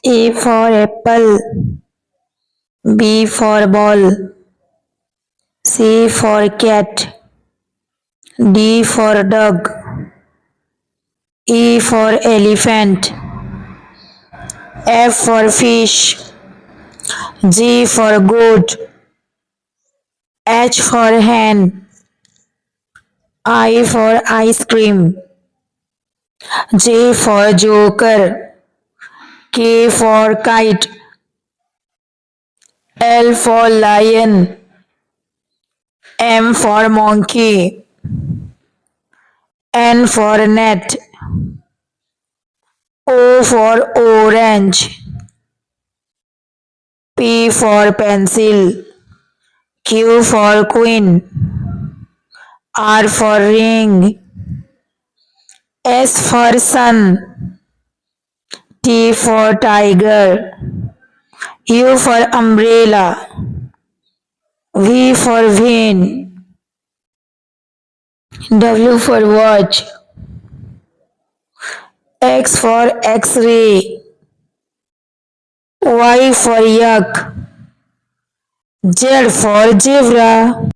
A for apple, B for ball, C for cat, D for dog, E for elephant, F for fish, G for goat, H for hen, I for ice cream, J for joker, K for kite, L for lion, M for monkey, N for net, O for orange, P for pencil, Q for queen, R for ring, S for sun, T for tiger, U for umbrella, V for van, W for watch, X for X-ray, Y for yak, Z for zebra.